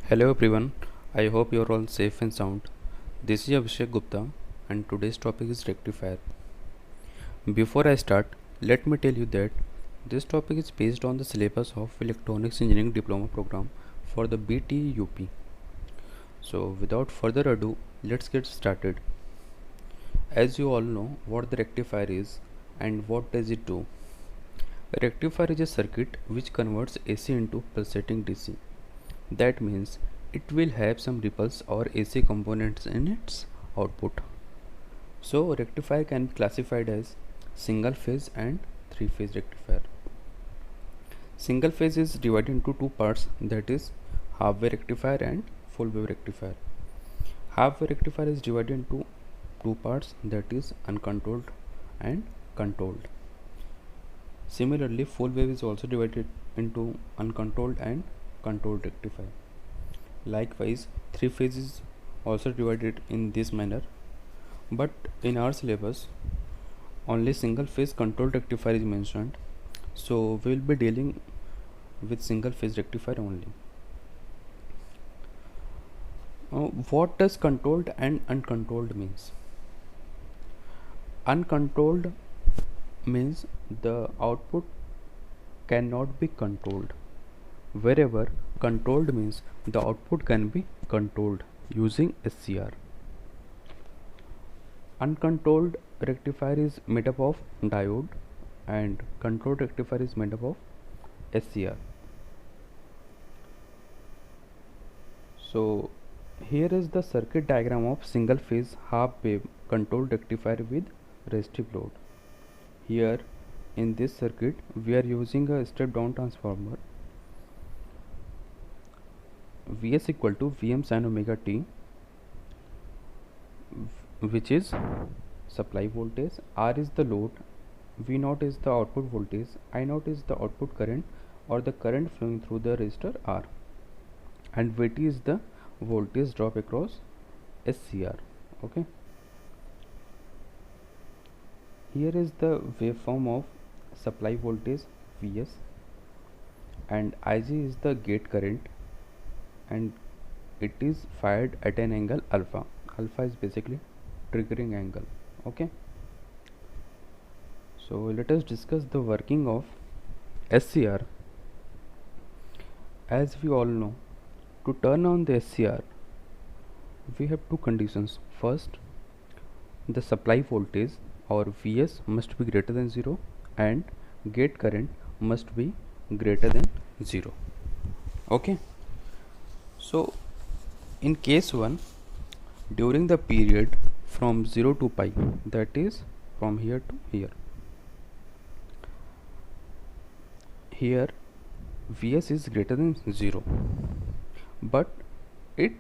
Hello everyone, I hope you are all safe and sound. This is Abhishek Gupta and today's topic is rectifier. Before I start, let me tell you that this topic is based on the syllabus of Electronics Engineering Diploma program for the BTUP. So without further ado, let's get started. As you all know what the rectifier is and what does it do. A rectifier is a circuit which converts AC into pulsating DC. That means it will have some ripples or AC components in its output. So rectifier can be classified as single phase and three phase rectifier. Single phase is divided into two parts, that is half wave rectifier and full wave rectifier. Half wave rectifier is divided into two parts, that is uncontrolled and controlled. Similarly, full wave is also divided into uncontrolled and controlled rectifier. Likewise, three phase is also divided in this manner, but in our syllabus only single phase controlled rectifier is mentioned, so we will be dealing with single phase rectifier only. What does controlled and uncontrolled means? Uncontrolled means the output cannot be controlled, wherever controlled means the output can be controlled using SCR. Uncontrolled rectifier is made up of diode and controlled rectifier is made up of SCR. So here is the circuit diagram of single phase half wave controlled rectifier with resistive load. Here in this circuit we are using a step down transformer Vs equal to Vm sin omega t, which is supply voltage, R is the load, V0 is the output voltage, I0 is the output current or the current flowing through the resistor R, and Vt is the voltage drop across SCR. Okay. Here is the waveform of supply voltage Vs, and Ig is the gate current, and it is fired at an angle alpha. Alpha is basically triggering angle. Okay. So let us discuss the working of SCR. As we all know, to turn on the SCR we have two conditions. First, the supply voltage or Vs must be greater than 0 and gate current must be greater than 0. Okay. So in case 1, during the period from 0 to pi, that is from here to here, here Vs is greater than 0, but it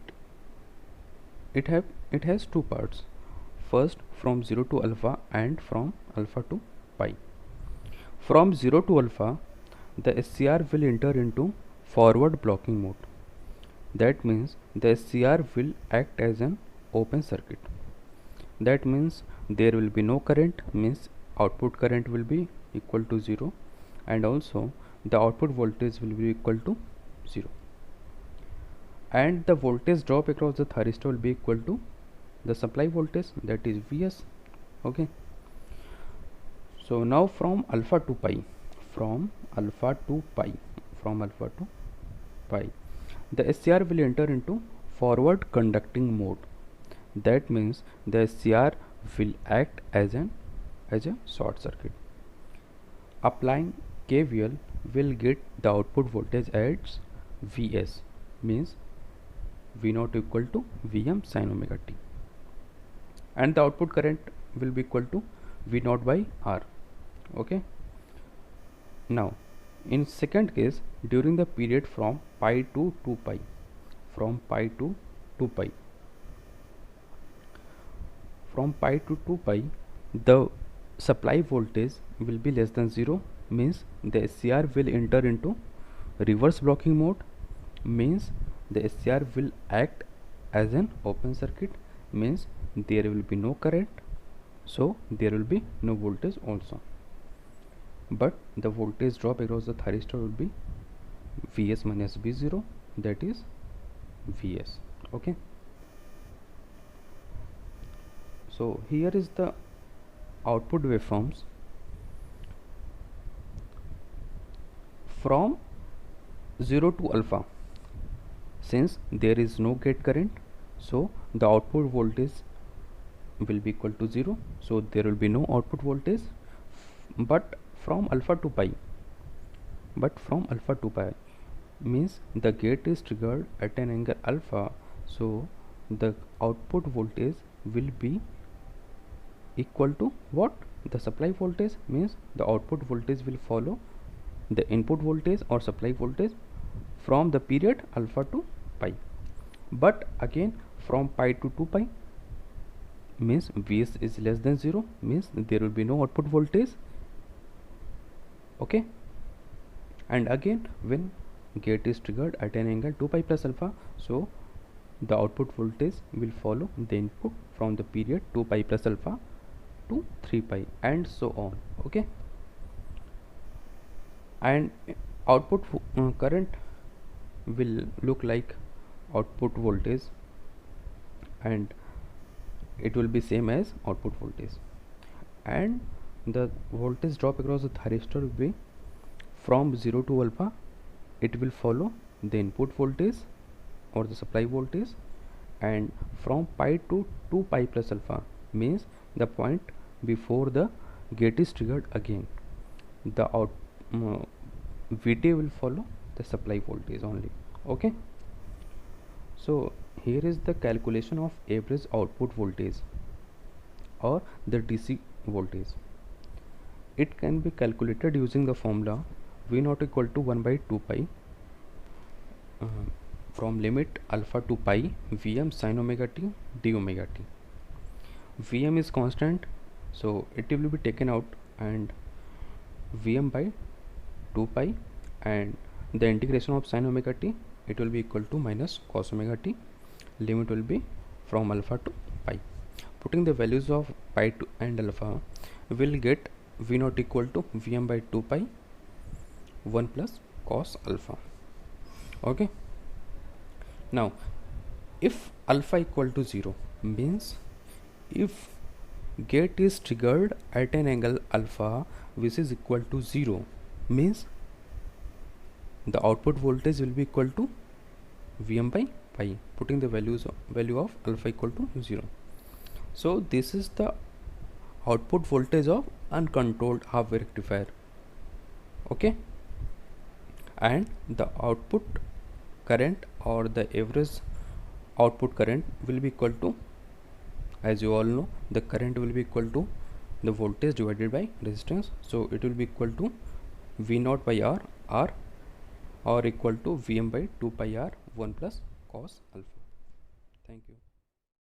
has two parts. First, from 0 to alpha and from alpha to pi. From 0 to alpha, the SCR will enter into forward blocking mode. That means the SCR will act as an open circuit. That means there will be no current, means output current will be equal to 0, and also the output voltage will be equal to 0, and the voltage drop across the thyristor will be equal to the supply voltage, that is Vs. Okay. So now from alpha to pi, the SCR will enter into forward conducting mode. That means the SCR will act as a short circuit. Applying KVL will get the output voltage as Vs, means V0 equal to Vm sin omega t, and the output current will be equal to V0 by R. Okay. Now in second case, during the period from pi to 2 pi, from pi to 2 pi, the supply voltage will be less than 0, means the SCR will enter into reverse blocking mode, means the SCR will act as an open circuit, means there will be no current, so there will be no voltage also, but the voltage drop across the thyristor will be Vs minus V0, that is Vs. Okay, so here is the output waveforms from 0 to alpha. Since there is no gate current, so the output voltage will be equal to 0, so there will be no output voltage. But from alpha to pi means the gate is triggered at an angle alpha, so the output voltage will be equal to what? The supply voltage, means the output voltage will follow the input voltage or supply voltage from the period alpha to pi. But again, from pi to 2 pi means Vs is less than 0, means there will be no output voltage. Okay, and again when gate is triggered at an angle 2 pi plus alpha, so the output voltage will follow the input from the period 2 pi plus alpha to 3 pi and so on. Okay, and output current will look like output voltage, and it will be same as output voltage, and the voltage drop across the thyristor will be from 0 to alpha. It will follow the input voltage or the supply voltage, and from pi to 2 pi plus alpha means the point before the gate is triggered, again the VT will follow the supply voltage only. Okay, so here is the calculation of average output voltage or the DC voltage. It can be calculated using the formula V naught equal to 1 by 2 pi from limit alpha to pi Vm sin omega t d omega t. Vm is constant, so it will be taken out, and Vm by 2 pi, and the integration of sin omega t, it will be equal to minus cos omega t. Limit will be from alpha to pi. Putting the values of pi to and alpha, we will get V naught equal to Vm by 2 pi 1 plus cos alpha. Okay, now if alpha equal to 0 means if gate is triggered at an angle alpha which is equal to 0, means the output voltage will be equal to Vm by pi, putting the value of alpha equal to 0. So this is the output voltage of uncontrolled half wave rectifier. Okay, and the output current or the average output current will be equal to, as you all know, the current will be equal to the voltage divided by resistance, so it will be equal to V naught by R or equal to Vm by 2 pi R 1 plus cos alpha. Thank you.